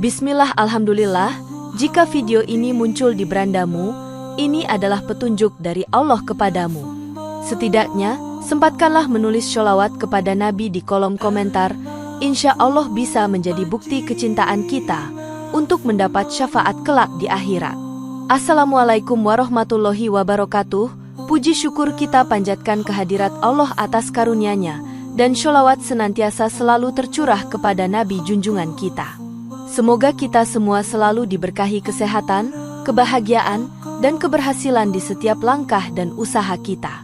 Bismillah, alhamdulillah, jika video ini muncul di berandamu, ini adalah petunjuk dari Allah kepadamu. Setidaknya, sempatkanlah menulis sholawat kepada Nabi di kolom komentar, insya Allah bisa menjadi bukti kecintaan kita untuk mendapat syafaat kelak di akhirat. Assalamualaikum warahmatullahi wabarakatuh. Puji syukur kita panjatkan kehadirat Allah atas karunia-Nya, dan sholawat senantiasa selalu tercurah kepada Nabi junjungan kita. Semoga kita semua selalu diberkahi kesehatan, kebahagiaan, dan keberhasilan di setiap langkah dan usaha kita.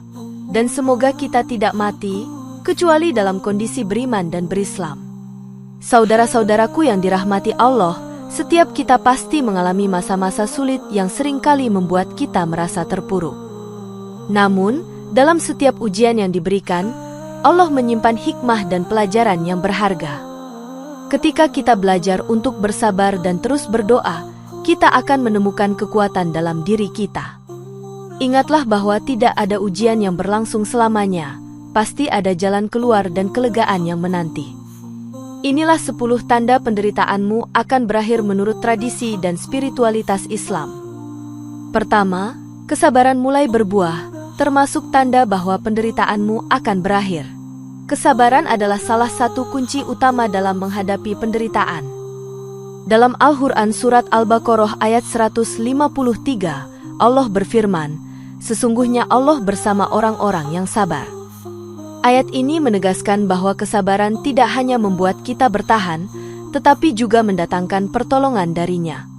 Dan semoga kita tidak mati, kecuali dalam kondisi beriman dan berislam. Saudara-saudaraku yang dirahmati Allah, setiap kita pasti mengalami masa-masa sulit yang seringkali membuat kita merasa terpuruk. Namun, dalam setiap ujian yang diberikan, Allah menyimpan hikmah dan pelajaran yang berharga. Ketika kita belajar untuk bersabar dan terus berdoa, kita akan menemukan kekuatan dalam diri kita. Ingatlah bahwa tidak ada ujian yang berlangsung selamanya, pasti ada jalan keluar dan kelegaan yang menanti. Inilah 10 tanda penderitaanmu akan berakhir menurut tradisi dan spiritualitas Islam. Pertama, kesabaran mulai berbuah, termasuk tanda bahwa penderitaanmu akan berakhir. Kesabaran adalah salah satu kunci utama dalam menghadapi penderitaan. Dalam Al-Quran Surat Al-Baqarah ayat 153, Allah berfirman, sesungguhnya Allah bersama orang-orang yang sabar. Ayat ini menegaskan bahwa kesabaran tidak hanya membuat kita bertahan, tetapi juga mendatangkan pertolongan darinya.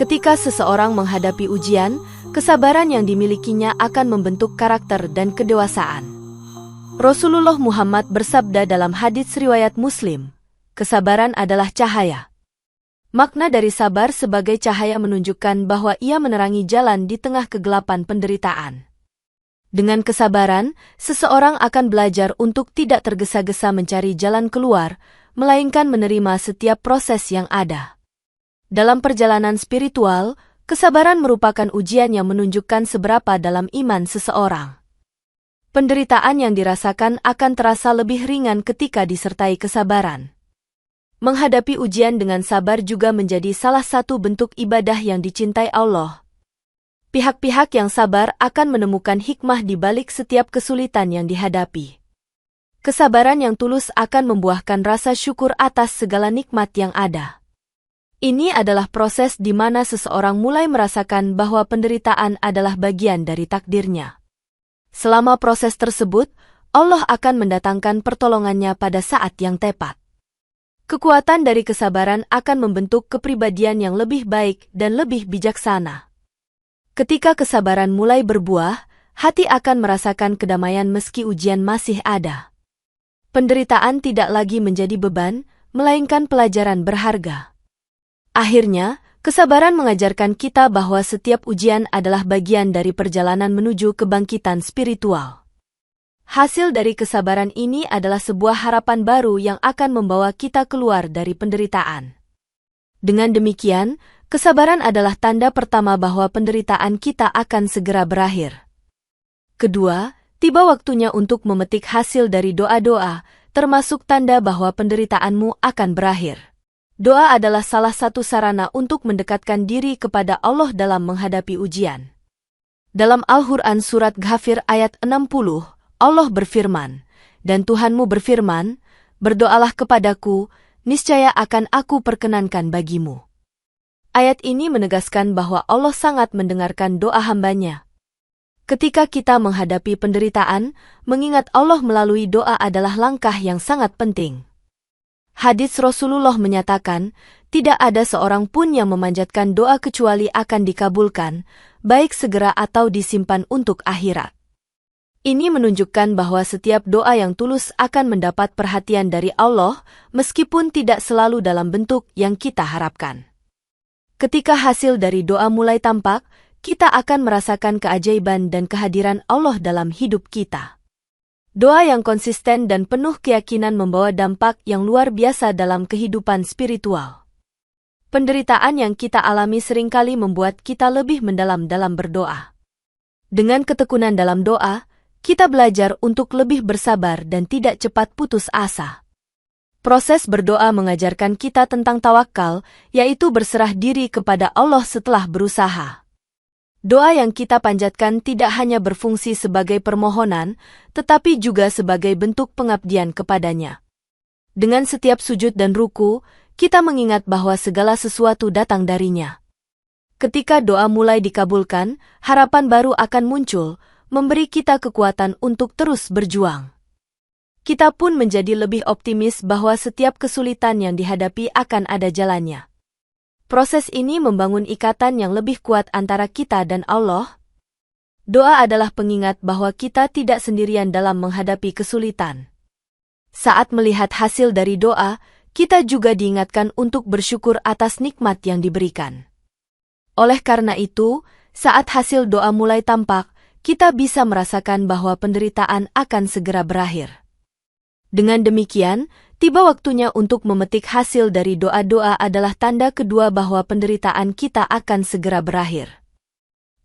Ketika seseorang menghadapi ujian, kesabaran yang dimilikinya akan membentuk karakter dan kedewasaan. Rasulullah Muhammad bersabda dalam hadits riwayat Muslim, kesabaran adalah cahaya. Makna dari sabar sebagai cahaya menunjukkan bahwa ia menerangi jalan di tengah kegelapan penderitaan. Dengan kesabaran, seseorang akan belajar untuk tidak tergesa-gesa mencari jalan keluar, melainkan menerima setiap proses yang ada. Dalam perjalanan spiritual, kesabaran merupakan ujian yang menunjukkan seberapa dalam iman seseorang. Penderitaan yang dirasakan akan terasa lebih ringan ketika disertai kesabaran. Menghadapi ujian dengan sabar juga menjadi salah satu bentuk ibadah yang dicintai Allah. Pihak-pihak yang sabar akan menemukan hikmah di balik setiap kesulitan yang dihadapi. Kesabaran yang tulus akan membuahkan rasa syukur atas segala nikmat yang ada. Ini adalah proses di mana seseorang mulai merasakan bahwa penderitaan adalah bagian dari takdirnya. Selama proses tersebut, Allah akan mendatangkan pertolongannya pada saat yang tepat. Kekuatan dari kesabaran akan membentuk kepribadian yang lebih baik dan lebih bijaksana. Ketika kesabaran mulai berbuah, hati akan merasakan kedamaian meski ujian masih ada. Penderitaan tidak lagi menjadi beban, melainkan pelajaran berharga. Akhirnya, kesabaran mengajarkan kita bahwa setiap ujian adalah bagian dari perjalanan menuju kebangkitan spiritual. Hasil dari kesabaran ini adalah sebuah harapan baru yang akan membawa kita keluar dari penderitaan. Dengan demikian, kesabaran adalah tanda pertama bahwa penderitaan kita akan segera berakhir. Kedua, tiba waktunya untuk memetik hasil dari doa-doa, termasuk tanda bahwa penderitaanmu akan berakhir. Doa adalah salah satu sarana untuk mendekatkan diri kepada Allah dalam menghadapi ujian. Dalam Al-Quran Surat Ghafir ayat 60, Allah berfirman, dan Tuhanmu berfirman, berdoalah kepadaku, niscaya akan aku perkenankan bagimu. Ayat ini menegaskan bahwa Allah sangat mendengarkan doa hamba-Nya. Ketika kita menghadapi penderitaan, mengingat Allah melalui doa adalah langkah yang sangat penting. Hadits Rasulullah menyatakan, tidak ada seorang pun yang memanjatkan doa kecuali akan dikabulkan, baik segera atau disimpan untuk akhirat. Ini menunjukkan bahwa setiap doa yang tulus akan mendapat perhatian dari Allah, meskipun tidak selalu dalam bentuk yang kita harapkan. Ketika hasil dari doa mulai tampak, kita akan merasakan keajaiban dan kehadiran Allah dalam hidup kita. Doa yang konsisten dan penuh keyakinan membawa dampak yang luar biasa dalam kehidupan spiritual. Penderitaan yang kita alami seringkali membuat kita lebih mendalam dalam berdoa. Dengan ketekunan dalam doa, kita belajar untuk lebih bersabar dan tidak cepat putus asa. Proses berdoa mengajarkan kita tentang tawakal, yaitu berserah diri kepada Allah setelah berusaha. Doa yang kita panjatkan tidak hanya berfungsi sebagai permohonan, tetapi juga sebagai bentuk pengabdian kepadanya. Dengan setiap sujud dan ruku, kita mengingat bahwa segala sesuatu datang darinya. Ketika doa mulai dikabulkan, harapan baru akan muncul, memberi kita kekuatan untuk terus berjuang. Kita pun menjadi lebih optimis bahwa setiap kesulitan yang dihadapi akan ada jalannya. Proses ini membangun ikatan yang lebih kuat antara kita dan Allah. Doa adalah pengingat bahwa kita tidak sendirian dalam menghadapi kesulitan. Saat melihat hasil dari doa, kita juga diingatkan untuk bersyukur atas nikmat yang diberikan. Oleh karena itu, saat hasil doa mulai tampak, kita bisa merasakan bahwa penderitaan akan segera berakhir. Dengan demikian, tiba waktunya untuk memetik hasil dari doa-doa adalah tanda kedua bahwa penderitaan kita akan segera berakhir.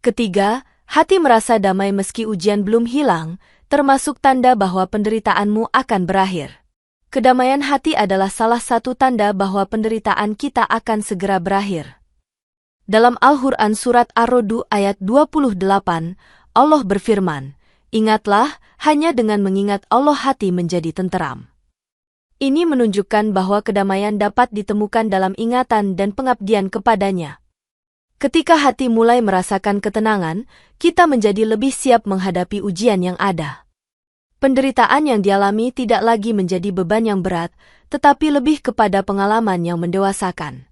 Ketiga, hati merasa damai meski ujian belum hilang, termasuk tanda bahwa penderitaanmu akan berakhir. Kedamaian hati adalah salah satu tanda bahwa penderitaan kita akan segera berakhir. Dalam Al-Quran Surat Ar-Ra'd ayat 28, Allah berfirman, "Ingatlah, hanya dengan mengingat Allah hati menjadi tenteram." Ini menunjukkan bahwa kedamaian dapat ditemukan dalam ingatan dan pengabdian kepadanya. Ketika hati mulai merasakan ketenangan, kita menjadi lebih siap menghadapi ujian yang ada. Penderitaan yang dialami tidak lagi menjadi beban yang berat, tetapi lebih kepada pengalaman yang mendewasakan.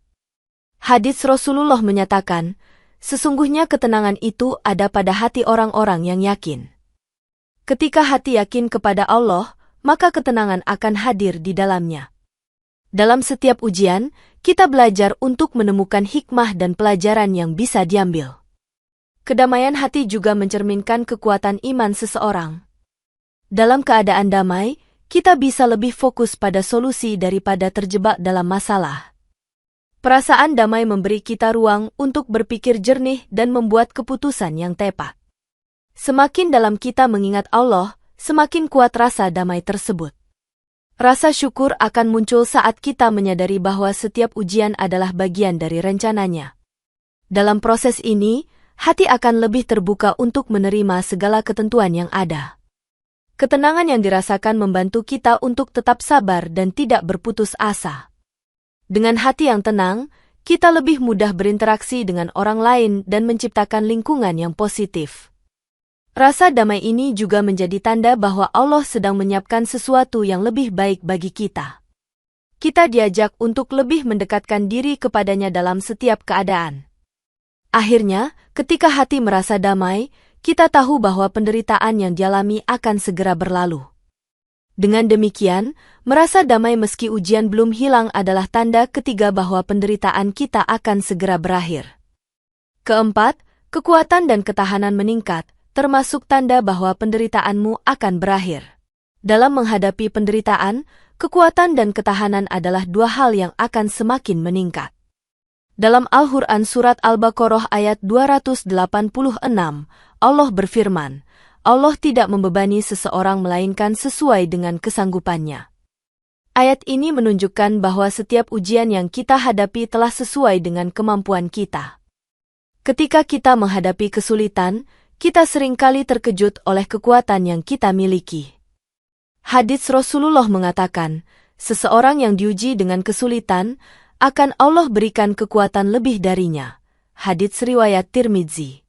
Hadits Rasulullah menyatakan, sesungguhnya ketenangan itu ada pada hati orang-orang yang yakin. Ketika hati yakin kepada Allah, maka ketenangan akan hadir di dalamnya. Dalam setiap ujian, kita belajar untuk menemukan hikmah dan pelajaran yang bisa diambil. Kedamaian hati juga mencerminkan kekuatan iman seseorang. Dalam keadaan damai, kita bisa lebih fokus pada solusi daripada terjebak dalam masalah. Perasaan damai memberi kita ruang untuk berpikir jernih dan membuat keputusan yang tepat. Semakin dalam kita mengingat Allah, semakin kuat rasa damai tersebut. Rasa syukur akan muncul saat kita menyadari bahwa setiap ujian adalah bagian dari rencananya. Dalam proses ini, hati akan lebih terbuka untuk menerima segala ketentuan yang ada. Ketenangan yang dirasakan membantu kita untuk tetap sabar dan tidak berputus asa. Dengan hati yang tenang, kita lebih mudah berinteraksi dengan orang lain dan menciptakan lingkungan yang positif. Rasa damai ini juga menjadi tanda bahwa Allah sedang menyiapkan sesuatu yang lebih baik bagi kita. Kita diajak untuk lebih mendekatkan diri kepadanya dalam setiap keadaan. Akhirnya, ketika hati merasa damai, kita tahu bahwa penderitaan yang dialami akan segera berlalu. Dengan demikian, merasa damai meski ujian belum hilang adalah tanda ketiga bahwa penderitaan kita akan segera berakhir. Keempat, kekuatan dan ketahanan meningkat, termasuk tanda bahwa penderitaanmu akan berakhir. Dalam menghadapi penderitaan, kekuatan dan ketahanan adalah dua hal yang akan semakin meningkat. Dalam Al-Quran Surat Al-Baqarah ayat 286, Allah berfirman, Allah tidak membebani seseorang melainkan sesuai dengan kesanggupannya. Ayat ini menunjukkan bahwa setiap ujian yang kita hadapi telah sesuai dengan kemampuan kita. Ketika kita menghadapi kesulitan, kita seringkali terkejut oleh kekuatan yang kita miliki. Hadits Rasulullah mengatakan, seseorang yang diuji dengan kesulitan, akan Allah berikan kekuatan lebih darinya. Hadits riwayat Tirmidzi.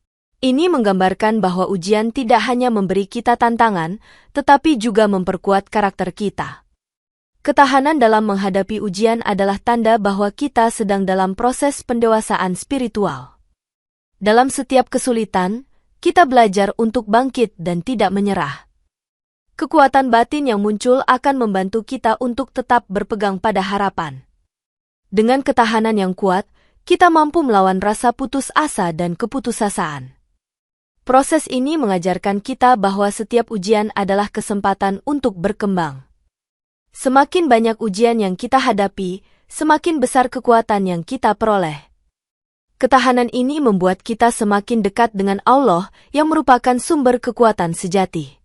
Ini menggambarkan bahwa ujian tidak hanya memberi kita tantangan, tetapi juga memperkuat karakter kita. Ketahanan dalam menghadapi ujian adalah tanda bahwa kita sedang dalam proses pendewasaan spiritual. Dalam setiap kesulitan, kita belajar untuk bangkit dan tidak menyerah. Kekuatan batin yang muncul akan membantu kita untuk tetap berpegang pada harapan. Dengan ketahanan yang kuat, kita mampu melawan rasa putus asa dan keputusasaan. Proses ini mengajarkan kita bahwa setiap ujian adalah kesempatan untuk berkembang. Semakin banyak ujian yang kita hadapi, semakin besar kekuatan yang kita peroleh. Ketahanan ini membuat kita semakin dekat dengan Allah yang merupakan sumber kekuatan sejati.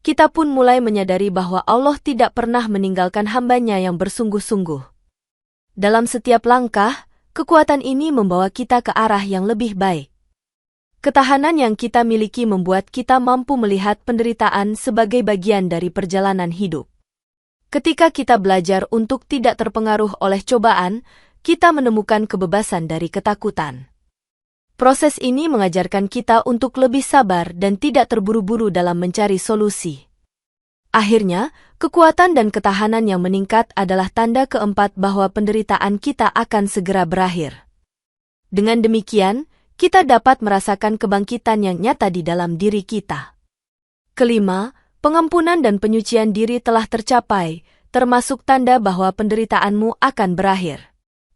kita pun mulai menyadari bahwa Allah tidak pernah meninggalkan hamba-Nya yang bersungguh-sungguh. Dalam setiap langkah, kekuatan ini membawa kita ke arah yang lebih baik. Ketahanan yang kita miliki membuat kita mampu melihat penderitaan sebagai bagian dari perjalanan hidup. Ketika kita belajar untuk tidak terpengaruh oleh cobaan, kita menemukan kebebasan dari ketakutan. Proses ini mengajarkan kita untuk lebih sabar dan tidak terburu-buru dalam mencari solusi. Akhirnya, kekuatan dan ketahanan yang meningkat adalah tanda keempat bahwa penderitaan kita akan segera berakhir. Dengan demikian, kita dapat merasakan kebangkitan yang nyata di dalam diri kita. Kelima, pengampunan dan penyucian diri telah tercapai, termasuk tanda bahwa penderitaanmu akan berakhir.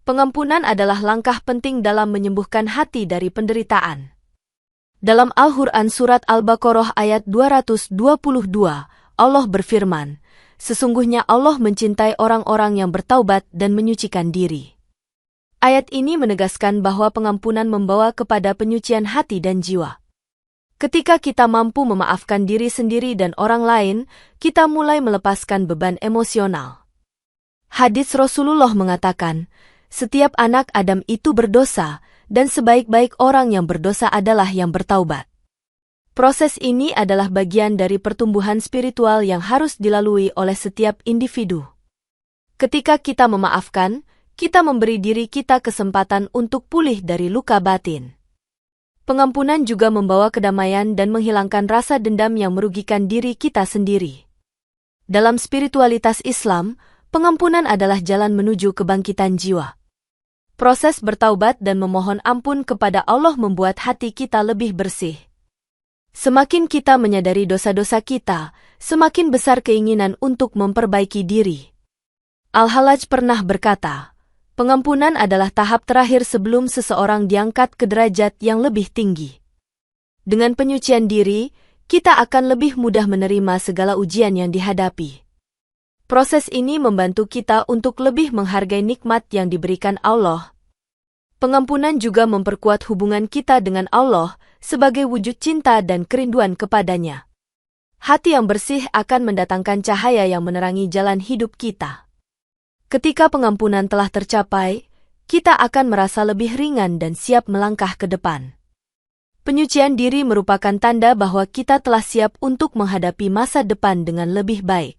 Pengampunan adalah langkah penting dalam menyembuhkan hati dari penderitaan. Dalam Al-Quran Surat Al-Baqarah ayat 222, Allah berfirman, "Sesungguhnya Allah mencintai orang-orang yang bertaubat dan menyucikan diri." Ayat ini menegaskan bahwa pengampunan membawa kepada penyucian hati dan jiwa. Ketika kita mampu memaafkan diri sendiri dan orang lain, kita mulai melepaskan beban emosional. Hadits Rasulullah mengatakan, setiap anak Adam itu berdosa, dan sebaik-baik orang yang berdosa adalah yang bertaubat. Proses ini adalah bagian dari pertumbuhan spiritual yang harus dilalui oleh setiap individu. Ketika kita memaafkan, kita memberi diri kita kesempatan untuk pulih dari luka batin. Pengampunan juga membawa kedamaian dan menghilangkan rasa dendam yang merugikan diri kita sendiri. Dalam spiritualitas Islam, pengampunan adalah jalan menuju kebangkitan jiwa. Proses bertaubat dan memohon ampun kepada Allah membuat hati kita lebih bersih. Semakin kita menyadari dosa-dosa kita, semakin besar keinginan untuk memperbaiki diri. Al-Hallaj pernah berkata, pengampunan adalah tahap terakhir sebelum seseorang diangkat ke derajat yang lebih tinggi. Dengan penyucian diri, kita akan lebih mudah menerima segala ujian yang dihadapi. Proses ini membantu kita untuk lebih menghargai nikmat yang diberikan Allah. Pengampunan juga memperkuat hubungan kita dengan Allah sebagai wujud cinta dan kerinduan kepadanya. Hati yang bersih akan mendatangkan cahaya yang menerangi jalan hidup kita. Ketika pengampunan telah tercapai, kita akan merasa lebih ringan dan siap melangkah ke depan. Penyucian diri merupakan tanda bahwa kita telah siap untuk menghadapi masa depan dengan lebih baik.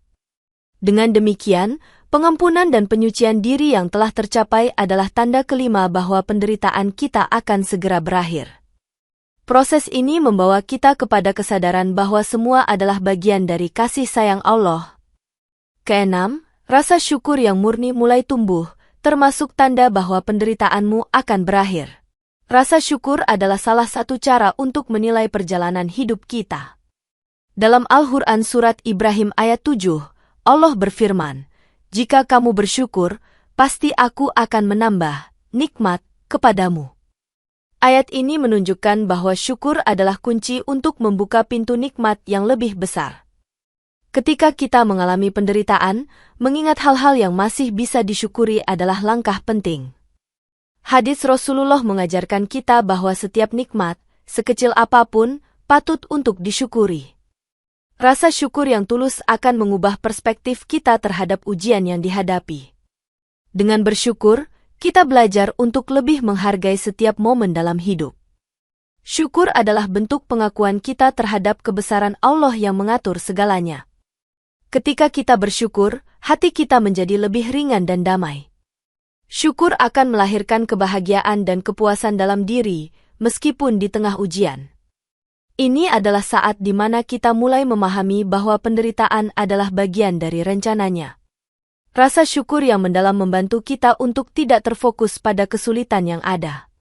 Dengan demikian, pengampunan dan penyucian diri yang telah tercapai adalah tanda kelima bahwa penderitaan kita akan segera berakhir. Proses ini membawa kita kepada kesadaran bahwa semua adalah bagian dari kasih sayang Allah. Keenam, rasa syukur yang murni mulai tumbuh, termasuk tanda bahwa penderitaanmu akan berakhir. Rasa syukur adalah salah satu cara untuk menilai perjalanan hidup kita. Dalam Al-Quran Surat Ibrahim ayat 7, Allah berfirman, "Jika kamu bersyukur, pasti aku akan menambah nikmat kepadamu." Ayat ini menunjukkan bahwa syukur adalah kunci untuk membuka pintu nikmat yang lebih besar. Ketika kita mengalami penderitaan, mengingat hal-hal yang masih bisa disyukuri adalah langkah penting. Hadits Rasulullah mengajarkan kita bahwa setiap nikmat, sekecil apapun, patut untuk disyukuri. Rasa syukur yang tulus akan mengubah perspektif kita terhadap ujian yang dihadapi. Dengan bersyukur, kita belajar untuk lebih menghargai setiap momen dalam hidup. Syukur adalah bentuk pengakuan kita terhadap kebesaran Allah yang mengatur segalanya. Ketika kita bersyukur, hati kita menjadi lebih ringan dan damai. Syukur akan melahirkan kebahagiaan dan kepuasan dalam diri, meskipun di tengah ujian. Ini adalah saat di mana kita mulai memahami bahwa penderitaan adalah bagian dari rencananya. Rasa syukur yang mendalam membantu kita untuk tidak terfokus pada kesulitan yang ada.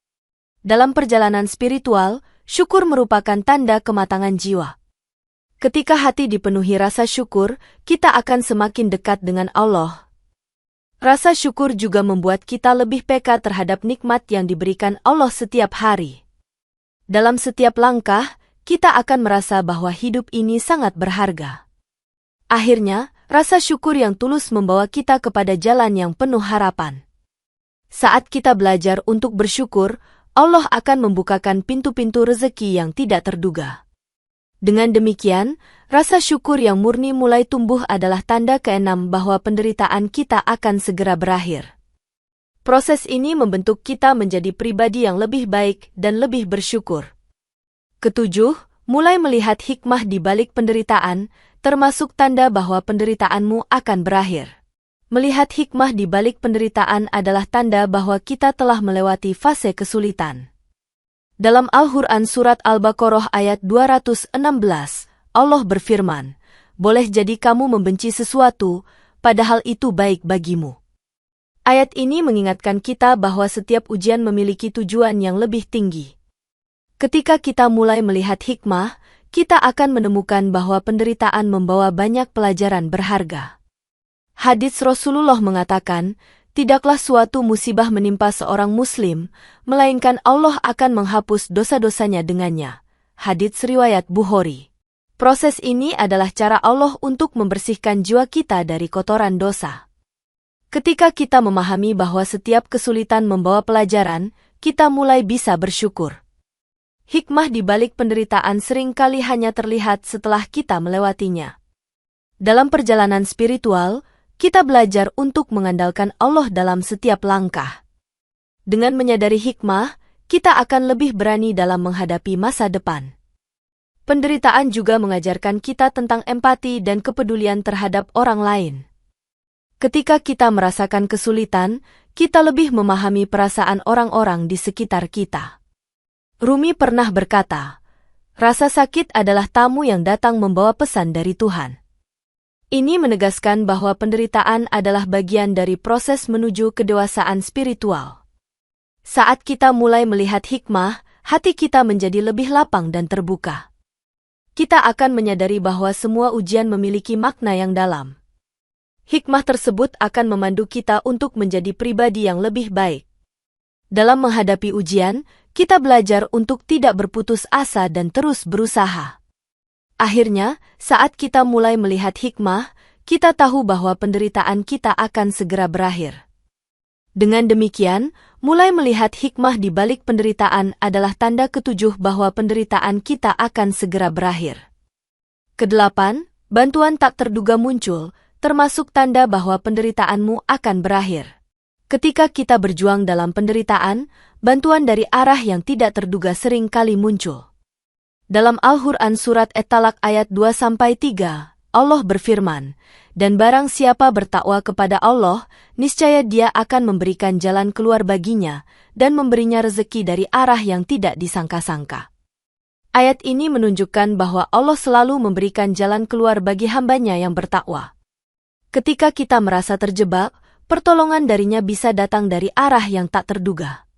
Dalam perjalanan spiritual, syukur merupakan tanda kematangan jiwa. Ketika hati dipenuhi rasa syukur, kita akan semakin dekat dengan Allah. Rasa syukur juga membuat kita lebih peka terhadap nikmat yang diberikan Allah setiap hari. Dalam setiap langkah, kita akan merasa bahwa hidup ini sangat berharga. Akhirnya, rasa syukur yang tulus membawa kita kepada jalan yang penuh harapan. Saat kita belajar untuk bersyukur, Allah akan membukakan pintu-pintu rezeki yang tidak terduga. Dengan demikian, rasa syukur yang murni mulai tumbuh adalah tanda keenam bahwa penderitaan kita akan segera berakhir. Proses ini membentuk kita menjadi pribadi yang lebih baik dan lebih bersyukur. Ketujuh, mulai melihat hikmah di balik penderitaan, termasuk tanda bahwa penderitaanmu akan berakhir. Melihat hikmah di balik penderitaan adalah tanda bahwa kita telah melewati fase kesulitan. Dalam Al-Quran Surat Al-Baqarah ayat 216, Allah berfirman, "Boleh jadi kamu membenci sesuatu, padahal itu baik bagimu." Ayat ini mengingatkan kita bahwa setiap ujian memiliki tujuan yang lebih tinggi. Ketika kita mulai melihat hikmah, kita akan menemukan bahwa penderitaan membawa banyak pelajaran berharga. Hadits Rasulullah mengatakan, tidaklah suatu musibah menimpa seorang muslim, melainkan Allah akan menghapus dosa-dosanya dengannya. Hadits riwayat Bukhari. Proses ini adalah cara Allah untuk membersihkan jiwa kita dari kotoran dosa. Ketika kita memahami bahwa setiap kesulitan membawa pelajaran, kita mulai bisa bersyukur. Hikmah di balik penderitaan seringkali hanya terlihat setelah kita melewatinya. Dalam perjalanan spiritual, kita belajar untuk mengandalkan Allah dalam setiap langkah. Dengan menyadari hikmah, kita akan lebih berani dalam menghadapi masa depan. Penderitaan juga mengajarkan kita tentang empati dan kepedulian terhadap orang lain. Ketika kita merasakan kesulitan, kita lebih memahami perasaan orang-orang di sekitar kita. Rumi pernah berkata, "Rasa sakit adalah tamu yang datang membawa pesan dari Tuhan." Ini menegaskan bahwa penderitaan adalah bagian dari proses menuju kedewasaan spiritual. Saat kita mulai melihat hikmah, hati kita menjadi lebih lapang dan terbuka. Kita akan menyadari bahwa semua ujian memiliki makna yang dalam. Hikmah tersebut akan memandu kita untuk menjadi pribadi yang lebih baik. Dalam menghadapi ujian, kita belajar untuk tidak berputus asa dan terus berusaha. Akhirnya, saat kita mulai melihat hikmah, kita tahu bahwa penderitaan kita akan segera berakhir. Dengan demikian, mulai melihat hikmah di balik penderitaan adalah tanda ketujuh bahwa penderitaan kita akan segera berakhir. Kedelapan, bantuan tak terduga muncul, termasuk tanda bahwa penderitaanmu akan berakhir. Ketika kita berjuang dalam penderitaan, bantuan dari arah yang tidak terduga sering kali muncul. Dalam Al-Quran Surat At-Talaq ayat 2-3, Allah berfirman, "Dan barang siapa bertakwa kepada Allah, niscaya Dia akan memberikan jalan keluar baginya, dan memberinya rezeki dari arah yang tidak disangka-sangka." Ayat ini menunjukkan bahwa Allah selalu memberikan jalan keluar bagi hambanya yang bertakwa. Ketika kita merasa terjebak, pertolongan darinya bisa datang dari arah yang tak terduga.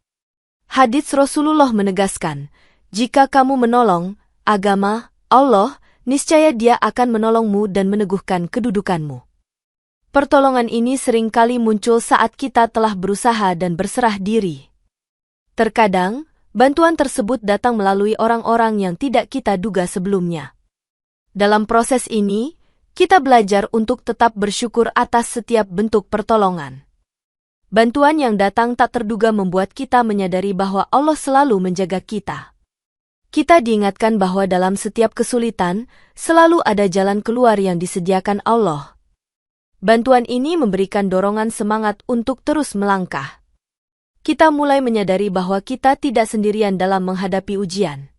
Hadits Rasulullah menegaskan, "Jika kamu menolong agama Allah, niscaya Dia akan menolongmu dan meneguhkan kedudukanmu." Pertolongan ini seringkali muncul saat kita telah berusaha dan berserah diri. Terkadang, bantuan tersebut datang melalui orang-orang yang tidak kita duga sebelumnya. Dalam proses ini, kita belajar untuk tetap bersyukur atas setiap bentuk pertolongan. Bantuan yang datang tak terduga membuat kita menyadari bahwa Allah selalu menjaga kita. Kita diingatkan bahwa dalam setiap kesulitan, selalu ada jalan keluar yang disediakan Allah. Bantuan ini memberikan dorongan semangat untuk terus melangkah. Kita mulai menyadari bahwa kita tidak sendirian dalam menghadapi ujian.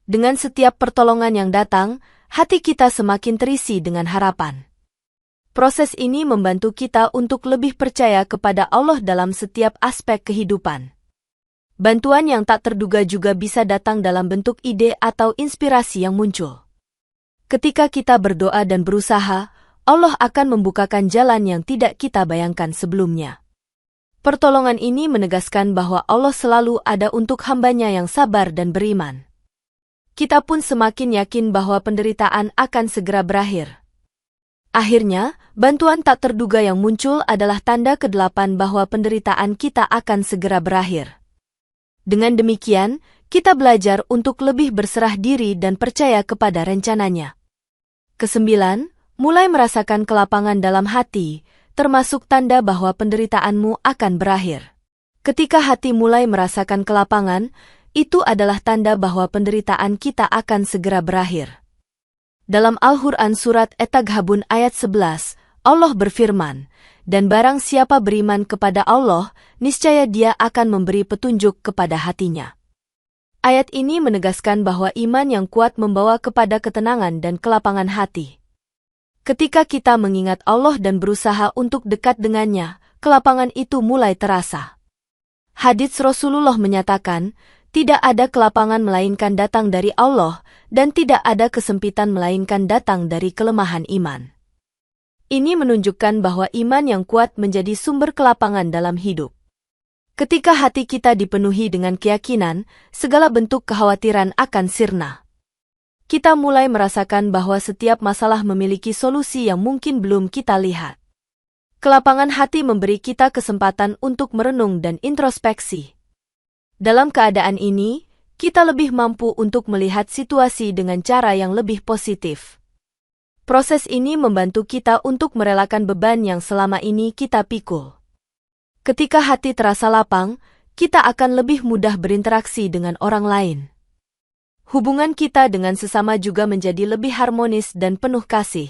Dengan setiap pertolongan yang datang, hati kita semakin terisi dengan harapan. Proses ini membantu kita untuk lebih percaya kepada Allah dalam setiap aspek kehidupan. Bantuan yang tak terduga juga bisa datang dalam bentuk ide atau inspirasi yang muncul. Ketika kita berdoa dan berusaha, Allah akan membukakan jalan yang tidak kita bayangkan sebelumnya. Pertolongan ini menegaskan bahwa Allah selalu ada untuk hambanya yang sabar dan beriman. Kita pun semakin yakin bahwa penderitaan akan segera berakhir. Akhirnya, bantuan tak terduga yang muncul adalah tanda ke-8 bahwa penderitaan kita akan segera berakhir. Dengan demikian, kita belajar untuk lebih berserah diri dan percaya kepada rencananya. Kesembilan, mulai merasakan kelapangan dalam hati, termasuk tanda bahwa penderitaanmu akan berakhir. Ketika hati mulai merasakan kelapangan, itu adalah tanda bahwa penderitaan kita akan segera berakhir. Dalam Al-Quran Surat At-Taghabun ayat 11, Allah berfirman, "Dan barang siapa beriman kepada Allah, niscaya dia akan memberi petunjuk kepada hatinya." Ayat ini menegaskan bahwa iman yang kuat membawa kepada ketenangan dan kelapangan hati. Ketika kita mengingat Allah dan berusaha untuk dekat dengannya, kelapangan itu mulai terasa. Hadits Rasulullah menyatakan, tidak ada kelapangan melainkan datang dari Allah, dan tidak ada kesempitan melainkan datang dari kelemahan iman. Ini menunjukkan bahwa iman yang kuat menjadi sumber kelapangan dalam hidup. Ketika hati kita dipenuhi dengan keyakinan, segala bentuk kekhawatiran akan sirna. Kita mulai merasakan bahwa setiap masalah memiliki solusi yang mungkin belum kita lihat. Kelapangan hati memberi kita kesempatan untuk merenung dan introspeksi. Dalam keadaan ini, kita lebih mampu untuk melihat situasi dengan cara yang lebih positif. Proses ini membantu kita untuk merelakan beban yang selama ini kita pikul. Ketika hati terasa lapang, kita akan lebih mudah berinteraksi dengan orang lain. Hubungan kita dengan sesama juga menjadi lebih harmonis dan penuh kasih.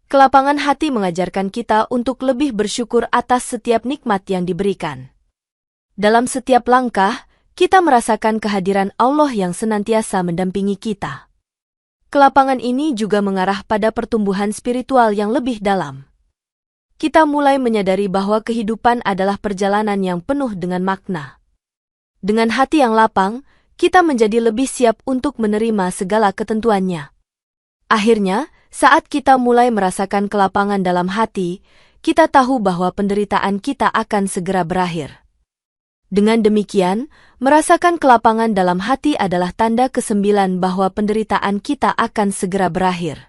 Kelapangan hati mengajarkan kita untuk lebih bersyukur atas setiap nikmat yang diberikan. Dalam setiap langkah, kita merasakan kehadiran Allah yang senantiasa mendampingi kita. Kelapangan ini juga mengarah pada pertumbuhan spiritual yang lebih dalam. Kita mulai menyadari bahwa kehidupan adalah perjalanan yang penuh dengan makna. Dengan hati yang lapang, kita menjadi lebih siap untuk menerima segala ketentuannya. Akhirnya, saat kita mulai merasakan kelapangan dalam hati, kita tahu bahwa penderitaan kita akan segera berakhir. Dengan demikian, merasakan kelapangan dalam hati adalah tanda ke-9 bahwa penderitaan kita akan segera berakhir.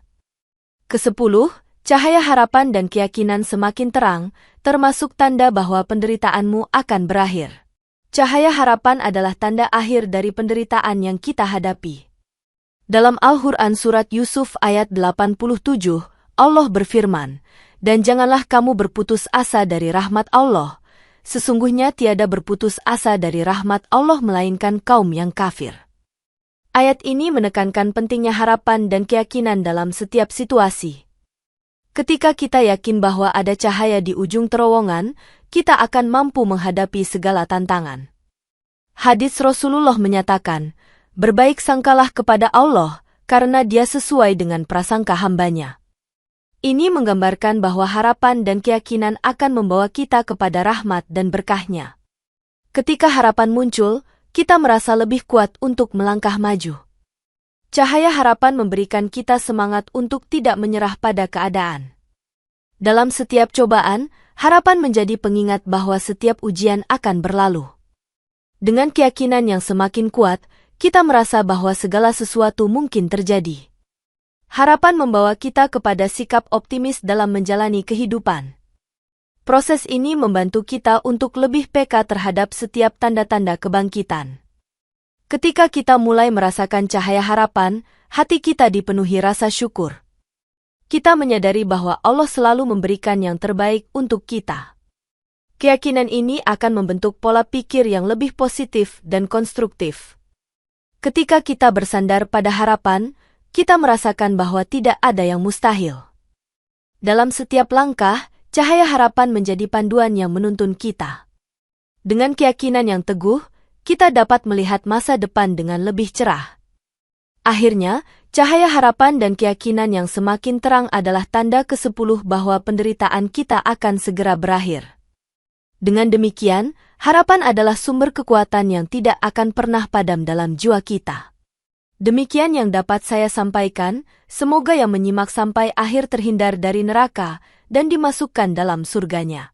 Ke-10, cahaya harapan dan keyakinan semakin terang, termasuk tanda bahwa penderitaanmu akan berakhir. Cahaya harapan adalah tanda akhir dari penderitaan yang kita hadapi. Dalam Al-Quran Surat Yusuf ayat 87, Allah berfirman, "Dan janganlah kamu berputus asa dari rahmat Allah. Sesungguhnya tiada berputus asa dari rahmat Allah melainkan kaum yang kafir." Ayat ini menekankan pentingnya harapan dan keyakinan dalam setiap situasi. Ketika kita yakin bahwa ada cahaya di ujung terowongan, kita akan mampu menghadapi segala tantangan. Hadits Rasulullah menyatakan, "Berbaik sangkalah kepada Allah, karena Dia sesuai dengan prasangka hambanya." Ini menggambarkan bahwa harapan dan keyakinan akan membawa kita kepada rahmat dan berkahnya. Ketika harapan muncul, kita merasa lebih kuat untuk melangkah maju. Cahaya harapan memberikan kita semangat untuk tidak menyerah pada keadaan. Dalam setiap cobaan, harapan menjadi pengingat bahwa setiap ujian akan berlalu. Dengan keyakinan yang semakin kuat, kita merasa bahwa segala sesuatu mungkin terjadi. Harapan membawa kita kepada sikap optimis dalam menjalani kehidupan. Proses ini membantu kita untuk lebih peka terhadap setiap tanda-tanda kebangkitan. Ketika kita mulai merasakan cahaya harapan, hati kita dipenuhi rasa syukur. Kita menyadari bahwa Allah selalu memberikan yang terbaik untuk kita. Keyakinan ini akan membentuk pola pikir yang lebih positif dan konstruktif. Ketika kita bersandar pada harapan, kita merasakan bahwa tidak ada yang mustahil. Dalam setiap langkah, cahaya harapan menjadi panduan yang menuntun kita. Dengan keyakinan yang teguh, kita dapat melihat masa depan dengan lebih cerah. Akhirnya, cahaya harapan dan keyakinan yang semakin terang adalah tanda ke-10 bahwa penderitaan kita akan segera berakhir. Dengan demikian, harapan adalah sumber kekuatan yang tidak akan pernah padam dalam jiwa kita. Demikian yang dapat saya sampaikan, semoga yang menyimak sampai akhir terhindar dari neraka dan dimasukkan dalam surganya.